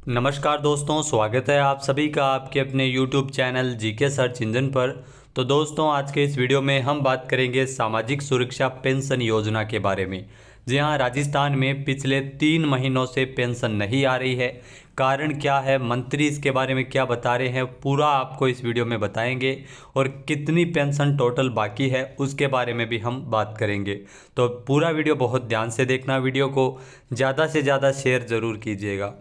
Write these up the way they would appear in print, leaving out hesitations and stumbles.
नमस्कार दोस्तों, स्वागत है आप सभी का आपके अपने YouTube channel GK search engine पर। तो दोस्तों, आज के इस वीडियो में हम बात करेंगे सामाजिक सुरक्षा पेंशन योजना के बारे में। जी हाँ, राजस्थान में पिछले 3 महीनों से पेंशन नहीं आ रही है। कारण क्या है, मंत्री इसके बारे में क्या बता रहे हैं, पूरा आपको इस वीडियो में बताएंगे। और कितनी पेंशन टोटल बाकी है उसके बारे में भी हम बात करेंगे। तो पूरा वीडियो बहुत ध्यान से देखना, वीडियो को ज़्यादा से ज़्यादा शेयर ज़रूर कीजिएगा।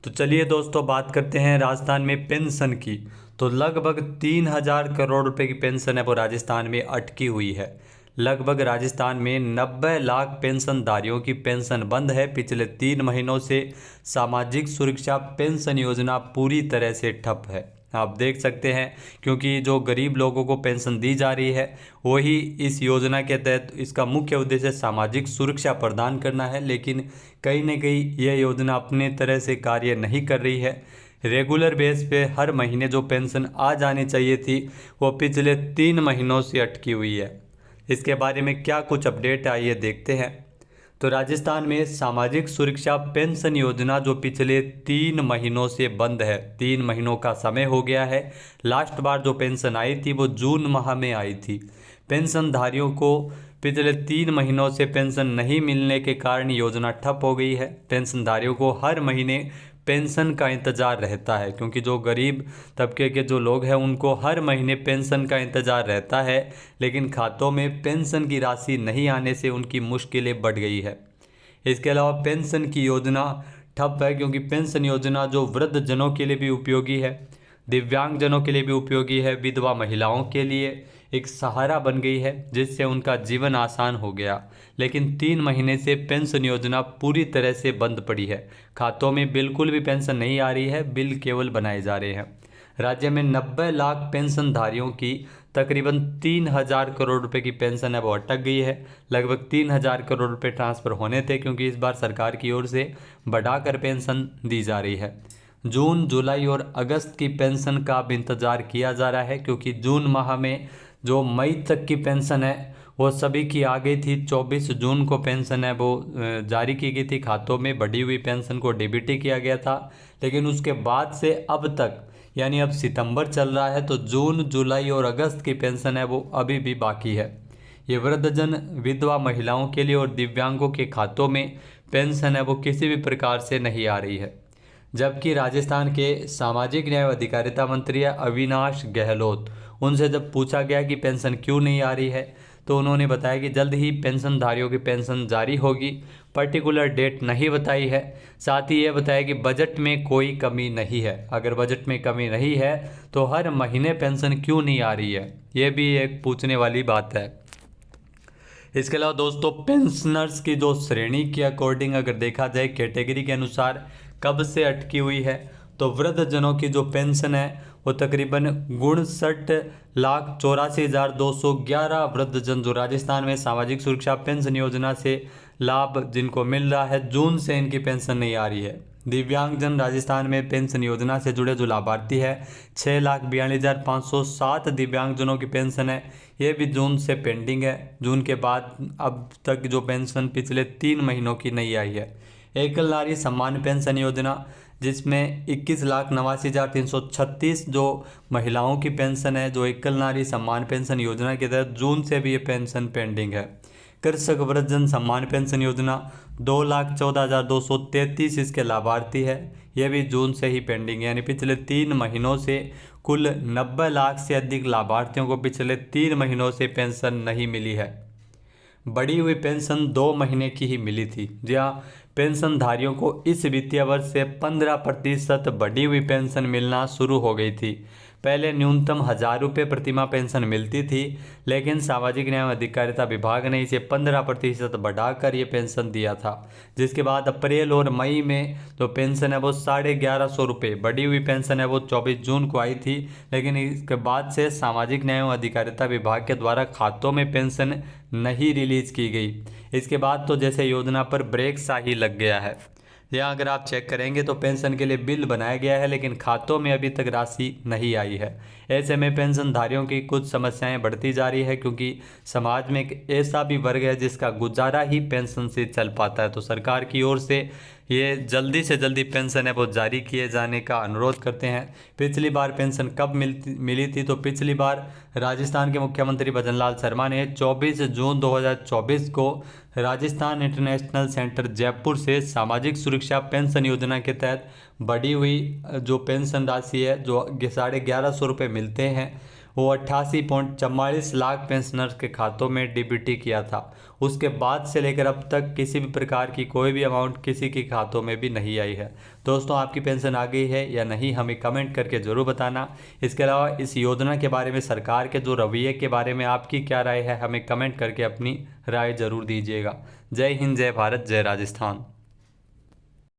तो चलिए दोस्तों, बात करते हैं राजस्थान में पेंशन की। तो लगभग 3,000 करोड़ रुपए की पेंशन है वो राजस्थान में अटकी हुई है। लगभग राजस्थान में 90 लाख पेंशनधारियों की पेंशन बंद है पिछले 3 महीनों से। सामाजिक सुरक्षा पेंशन योजना पूरी तरह से ठप है, आप देख सकते हैं। क्योंकि जो गरीब लोगों को पेंशन दी जा रही है वही इस योजना के तहत इसका मुख्य उद्देश्य सामाजिक सुरक्षा प्रदान करना है, लेकिन कहीं न कहीं यह योजना अपने तरह से कार्य नहीं कर रही है। रेगुलर बेस पे हर महीने जो पेंशन आ जानी चाहिए थी वो पिछले 3 महीनों से अटकी हुई है। इसके बारे में क्या कुछ अपडेट आई है देखते हैं। तो राजस्थान में सामाजिक सुरक्षा पेंशन योजना जो पिछले 3 महीनों से बंद है, 3 महीनों का समय हो गया है। लास्ट बार जो पेंशन आई थी वो जून माह में आई थी। पेंशनधारियों को पिछले 3 महीनों से पेंशन नहीं मिलने के कारण योजना ठप हो गई है। पेंशनधारियों को हर महीने पेंशन का इंतज़ार रहता है, क्योंकि जो गरीब तबके के जो लोग हैं उनको हर महीने पेंशन का इंतज़ार रहता है, लेकिन खातों में पेंशन की राशि नहीं आने से उनकी मुश्किलें बढ़ गई है। इसके अलावा पेंशन की योजना ठप है, क्योंकि पेंशन योजना जो वृद्धजनों के लिए भी उपयोगी है, दिव्यांगजनों के लिए भी उपयोगी है, विधवा महिलाओं के लिए एक सहारा बन गई है, जिससे उनका जीवन आसान हो गया। लेकिन 3 महीने से पेंशन योजना पूरी तरह से बंद पड़ी है। खातों में बिल्कुल भी पेंशन नहीं आ रही है, बिल केवल बनाए जा रहे हैं। राज्य में 90 लाख पेंशनधारियों की तकरीबन 3,000 करोड़ रुपए की पेंशन है वो अटक गई है। लगभग 3,000 करोड़ रुपए ट्रांसफ़र होने थे, क्योंकि इस बार सरकार की ओर से बढ़ाकर पेंशन दी जा रही है। जून, जुलाई और अगस्त की पेंशन का अब इंतज़ार किया जा रहा है, क्योंकि जून माह में जो मई तक की पेंशन है वो सभी की आ गई थी। 24 जून को पेंशन है वो जारी की गई थी, खातों में बढ़ी हुई पेंशन को डीबीटी किया गया था। लेकिन उसके बाद से अब तक, यानी अब सितंबर चल रहा है, तो जून, जुलाई और अगस्त की पेंशन है वो अभी भी बाकी है। ये वृद्धजन, विधवा महिलाओं के लिए और दिव्यांगों के खातों में पेंशन है वो किसी भी प्रकार से नहीं आ रही है। जबकि राजस्थान के सामाजिक न्याय व अधिकारिता मंत्री अविनाश गहलोत, उनसे जब पूछा गया कि पेंशन क्यों नहीं आ रही है, तो उन्होंने बताया कि जल्द ही पेंशनधारियों की पेंशन जारी होगी। पर्टिकुलर डेट नहीं बताई है। साथ ही ये बताया कि बजट में कोई कमी नहीं है। अगर बजट में कमी नहीं है तो हर महीने पेंशन क्यों नहीं आ रही है, ये भी एक पूछने वाली बात है। इसके अलावा दोस्तों, पेंशनर्स की जो श्रेणी के अकॉर्डिंग अगर देखा जाए, कैटेगरी के अनुसार कब से अटकी हुई है, तो वृद्धजनों की जो पेंशन है वो तकरीबन 59,84,211 वृद्धजन जो राजस्थान में सामाजिक सुरक्षा पेंशन योजना से लाभ जिनको मिल रहा है, जून से इनकी पेंशन नहीं आ रही है। दिव्यांगजन राजस्थान में पेंशन योजना से जुड़े जो लाभार्थी है, 6,42,507 दिव्यांगजनों की पेंशन है, ये भी जून से पेंडिंग है। जून के बाद अब तक जो पेंशन पिछले 3 महीनों की नहीं आई है। एकल नारी सम्मान पेंशन योजना, जिसमें 21,89,336 जो महिलाओं की पेंशन है, जो एकल नारी सम्मान पेंशन योजना के तहत जून से भी ये पेंशन पेंडिंग है। कृषक वृद्धजन सम्मान पेंशन योजना 2,14,233 इसके लाभार्थी है, यह भी जून से ही पेंडिंग है। यानी पिछले 3 महीनों से कुल 90 लाख से अधिक लाभार्थियों को पिछले 3 महीनों से पेंशन नहीं मिली है। बढ़ी हुई पेंशन 2 महीने की ही मिली थी। जी हाँ, पेंशनधारियों को इस वित्तीय वर्ष से 15% बढ़ी हुई पेंशन मिलना शुरू हो गई थी। पहले न्यूनतम 1,000 रुपये प्रतिमाह पेंशन मिलती थी, लेकिन सामाजिक न्याय एवं अधिकारिता विभाग ने इसे 15% बढ़ाकर ये पेंशन दिया था। जिसके बाद अप्रैल और मई में जो पेंशन है वो 1150 रुपये, बढ़ी हुई पेंशन है वो 24 जून को आई थी। लेकिन इसके बाद से सामाजिक न्याय एवं अधिकारिता विभाग के द्वारा खातों में पेंशन नहीं रिलीज की गई। इसके बाद तो जैसे योजना पर ब्रेक सा ही लग गया है। यहाँ अगर आप चेक करेंगे तो पेंशन के लिए बिल बनाया गया है, लेकिन खातों में अभी तक राशि नहीं आई है। ऐसे में पेंशनधारियों की कुछ समस्याएं बढ़ती जा रही है, क्योंकि समाज में एक ऐसा भी वर्ग है जिसका गुजारा ही पेंशन से चल पाता है। तो सरकार की ओर से ये जल्दी से जल्दी पेंशन है वो जारी किए जाने का अनुरोध करते हैं। पिछली बार पेंशन कब मिली थी? तो पिछली बार राजस्थान के मुख्यमंत्री भजनलाल शर्मा ने 24 जून 2024 को राजस्थान इंटरनेशनल सेंटर जयपुर से सामाजिक सुरक्षा पेंशन योजना के तहत बढ़ी हुई जो पेंशन राशि है, जो 1150 रुपये मिलते हैं, वो 88.44 लाख पेंशनर्स के खातों में डीबीटी किया था। उसके बाद से लेकर अब तक किसी भी प्रकार की कोई भी अमाउंट किसी के खातों में भी नहीं आई है। दोस्तों, आपकी पेंशन आ गई है या नहीं, हमें कमेंट करके ज़रूर बताना। इसके अलावा इस योजना के बारे में, सरकार के जो रवैये के बारे में आपकी क्या राय है, हमें कमेंट करके अपनी राय ज़रूर दीजिएगा। जय हिंद, जय भारत, जय राजस्थान।